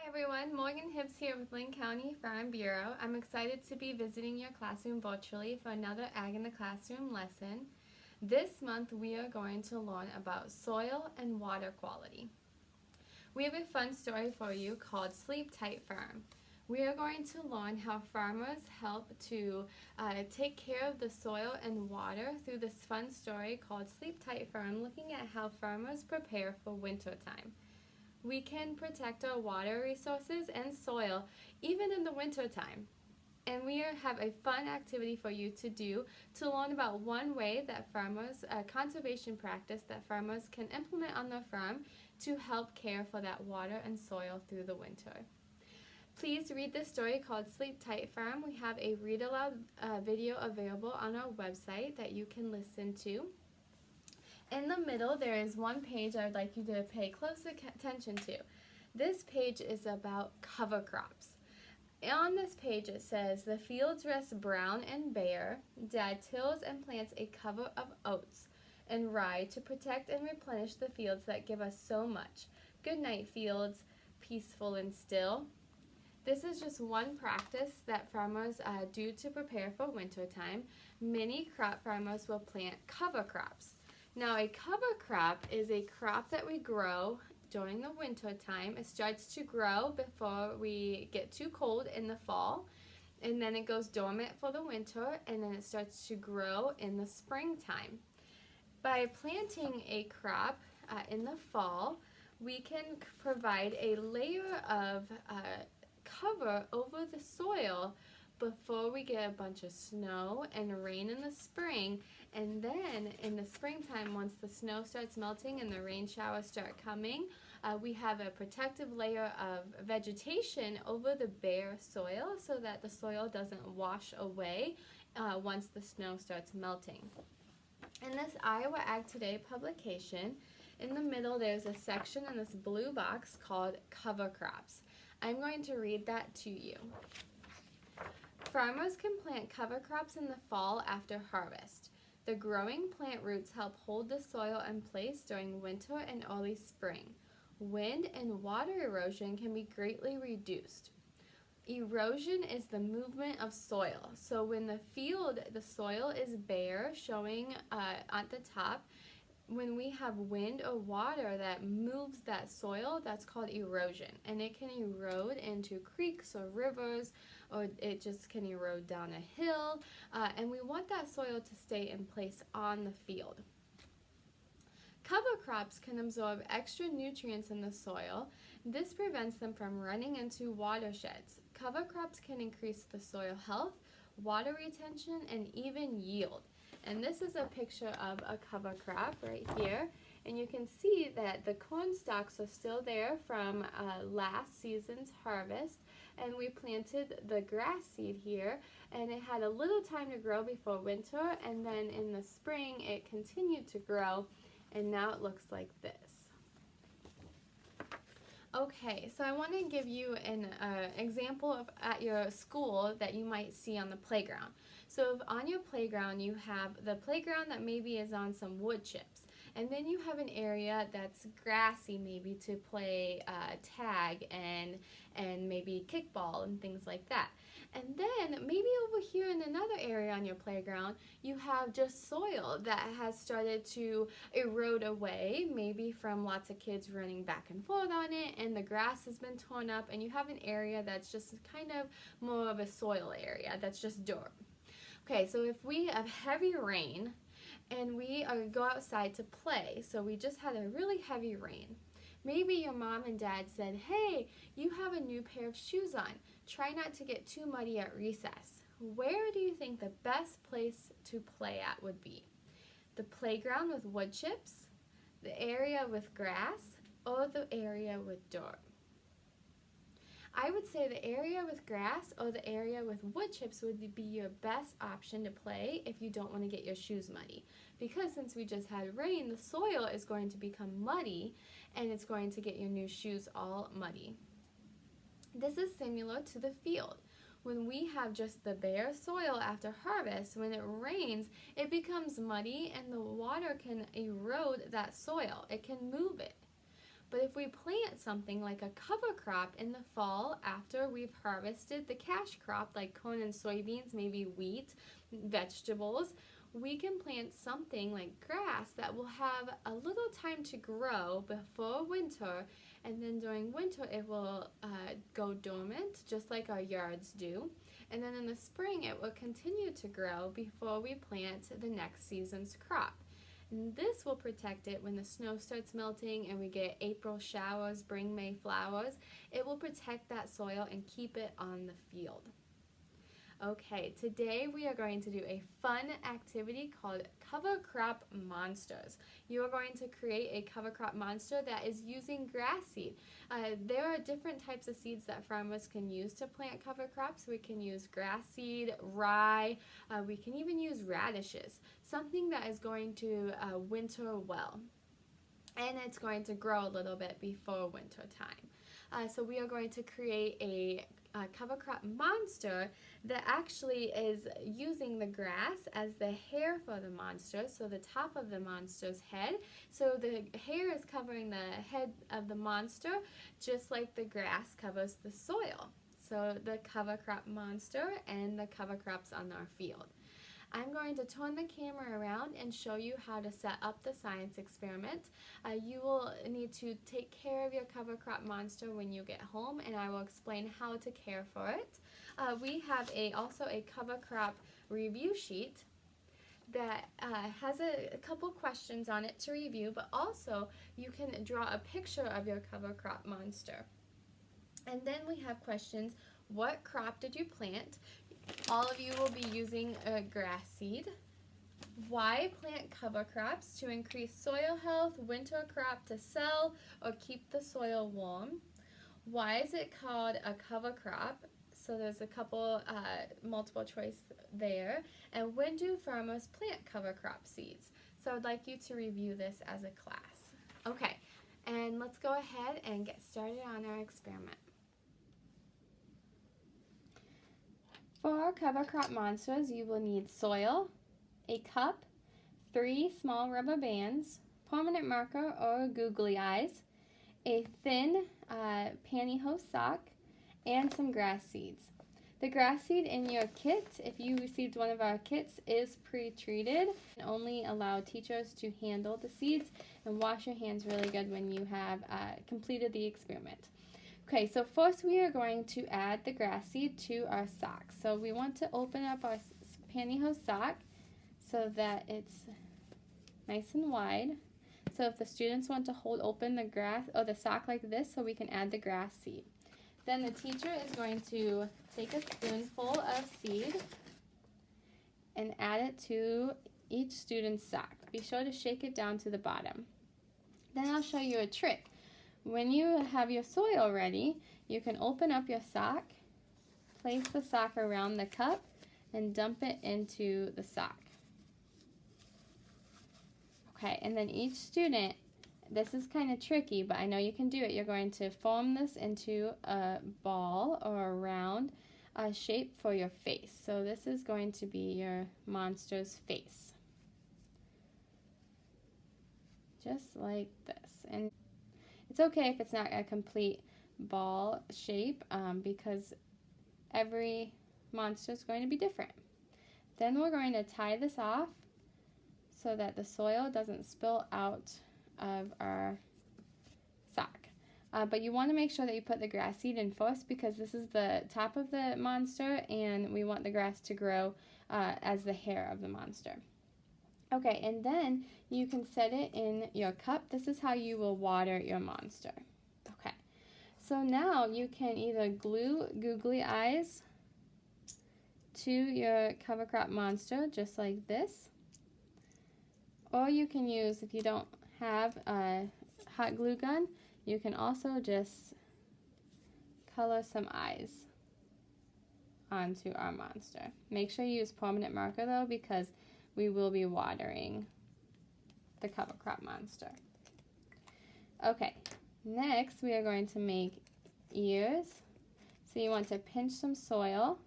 Hi everyone, Morgan Hibbs here with Linn County Farm Bureau. I'm excited to be visiting your classroom virtually for another Ag in the Classroom lesson. This month we are going to learn about soil and water quality. We have a fun story for you called Sleep Tight Farm. We are going to learn how farmers help to take care of the soil and water through this fun story called Sleep Tight Farm, looking at how farmers prepare for winter time. We can protect our water resources and soil even in the winter time. And we have a fun activity for you to do to learn about one way that farmers, conservation practice that farmers can implement on their farm to help care for that water and soil through the winter. Please read this story called Sleep Tight Farm. We have a read aloud video available on our website that you can listen to. In the middle, there is one page I would like you to pay close attention to. This page is about cover crops. On this page it says, the fields rest brown and bare. Dad tills and plants a cover of oats and rye to protect and replenish the fields that give us so much. Good night, fields, peaceful and still. This is just one practice that farmers do to prepare for winter time. Many crop farmers will plant cover crops. Now, a cover crop is a crop that we grow during the winter time. It starts to grow before we get too cold in the fall, and then it goes dormant for the winter, and then it starts to grow in the springtime. By planting a crop in the fall, we can provide a layer of cover over the soil before we get a bunch of snow and rain in the spring. And then in the springtime, once the snow starts melting and the rain showers start coming, we have a protective layer of vegetation over the bare soil so that the soil doesn't wash away once the snow starts melting. In this Iowa Ag Today publication, in the middle there's a section in this blue box called cover crops. I'm going to read that to you. Farmers can plant cover crops in the fall after harvest. The growing plant roots help hold the soil in place during winter and early spring. Wind and water erosion can be greatly reduced. Erosion is the movement of soil. So when the soil is bare, showing at the top, when we have wind or water that moves that soil, that's called erosion. And it can erode into creeks or rivers, or it just can erode down a hill. And we want that soil to stay in place on the field. Cover crops can absorb extra nutrients in the soil. This prevents them from running into watersheds. Cover crops can increase the soil health, water retention, and even yield. And this is a picture of a cover crop right here. And you can see that the corn stalks are still there from last season's harvest. And we planted the grass seed here, and it had a little time to grow before winter, and then in the spring it continued to grow, and now it looks like this. Okay, so I want to give you an example of at your school that you might see on the playground. So if on your playground you have the playground that maybe is on some wood chips, and then you have an area that's grassy maybe to play tag and maybe kickball and things like that. And then maybe over here in another area on your playground, you have just soil that has started to erode away, maybe from lots of kids running back and forth on it, and the grass has been torn up, and you have an area that's just kind of more of a soil area that's just dirt. Okay, so if we have heavy rain and we go outside to play, so we just had a really heavy rain. Maybe your mom and dad said, hey, you have a new pair of shoes on. Try not to get too muddy at recess. Where do you think the best place to play at would be? The playground with wood chips, the area with grass, or the area with dirt? I would say the area with grass or the area with wood chips would be your best option to play if you don't want to get your shoes muddy. Because since we just had rain, the soil is going to become muddy and it's going to get your new shoes all muddy. This is similar to the field. When we have just the bare soil after harvest, when it rains, it becomes muddy and the water can erode that soil. It can move it. But if we plant something like a cover crop in the fall after we've harvested the cash crop like corn and soybeans, maybe wheat, vegetables, we can plant something like grass that will have a little time to grow before winter, and then during winter it will go dormant just like our yards do, and then in the spring it will continue to grow before we plant the next season's crop. And this will protect it when the snow starts melting and we get April showers, bring May flowers. It will protect that soil and keep it on the field. Okay, today we are going to do a fun activity called Cover Crop Monsters. You are going to create a cover crop monster that is using grass seed. There are different types of seeds that farmers can use to plant cover crops. We can use grass seed, rye, we can even use radishes, something that is going to winter well. And it's going to grow a little bit before winter time. So we are going to create a cover crop monster that actually is using the grass as the hair for the monster, so the top of the monster's head. So the hair is covering the head of the monster just like the grass covers the soil. So the cover crop monster and the cover crops on our field. I'm going to turn the camera around and show you how to set up the science experiment. You will need to take care of your cover crop monster when you get home, and I will explain how to care for it. We have also a cover crop review sheet that has a couple questions on it to review, but also you can draw a picture of your cover crop monster. And then we have questions: what crop did you plant? All of you will be using a grass seed. Why plant cover crops? To increase soil health, winter crop to sell, or keep the soil warm. Why is it called a cover crop? So there's a couple multiple choice there. And when do farmers plant cover crop seeds? So I'd like you to review this as a class. Okay, and let's go ahead and get started on our experiment. For our cover crop monsters, you will need soil, a cup, 3 small rubber bands, permanent marker or googly eyes, a thin pantyhose sock, and some grass seeds. The grass seed in your kit, if you received one of our kits, is pre-treated and only allow teachers to handle the seeds, and wash your hands really good when you have completed the experiment. Okay, so first we are going to add the grass seed to our sock. So we want to open up our pantyhose sock so that it's nice and wide. So if the students want to hold open the grass or the sock like this, so we can add the grass seed. Then the teacher is going to take a spoonful of seed and add it to each student's sock. Be sure to shake it down to the bottom. Then I'll show you a trick. When you have your soil ready, you can open up your sock, place the sock around the cup, and dump it into the sock. Okay, and then each student, this is kind of tricky, but I know you can do it. You're going to form this into a ball or a round shape for your face. So this is going to be your monster's face. Just like this. And it's okay if it's not a complete ball shape because every monster is going to be different. Then we're going to tie this off so that the soil doesn't spill out of our sock. But you want to make sure that you put the grass seed in first because this is the top of the monster and we want the grass to grow as the hair of the monster. Okay, and then you can set it in your cup. This is how you will water your monster. Okay, so now you can either glue googly eyes to your cover crop monster, just like this. Or you can use, if you don't have a hot glue gun, you can also just color some eyes onto our monster. Make sure you use permanent marker though, because we will be watering the cover crop monster. Okay, next we are going to make ears. So you want to pinch some soil.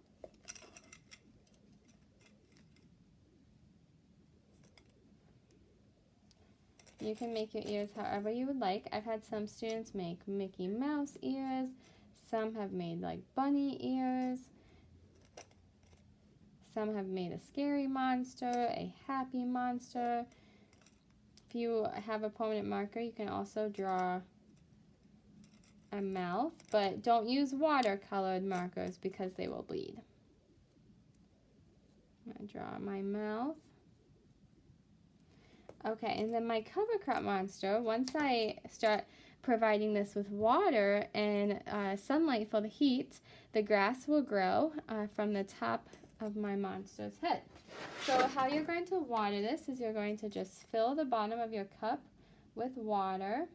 You can make your ears however you would like. I've had some students make Mickey Mouse ears. Some have made like bunny ears. Some have made a scary monster, a happy monster. If you have a permanent marker, you can also draw a mouth, but don't use watercolored markers because they will bleed. I'm going to draw my mouth. Okay, and then my cover crop monster, once I start providing this with water and sunlight for the heat, the grass will grow from the top of my monster's head. So how you're going to water this is you're going to just fill the bottom of your cup with water.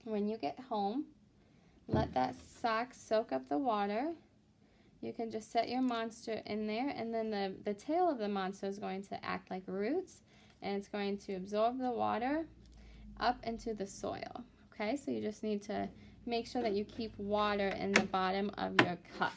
When you get home, let that sock soak up the water. You can just set your monster in there, and then the tail of the monster is going to act like roots, and it's going to absorb the water up into the soil. Okay, so you just need to make sure that you keep water in the bottom of your cup.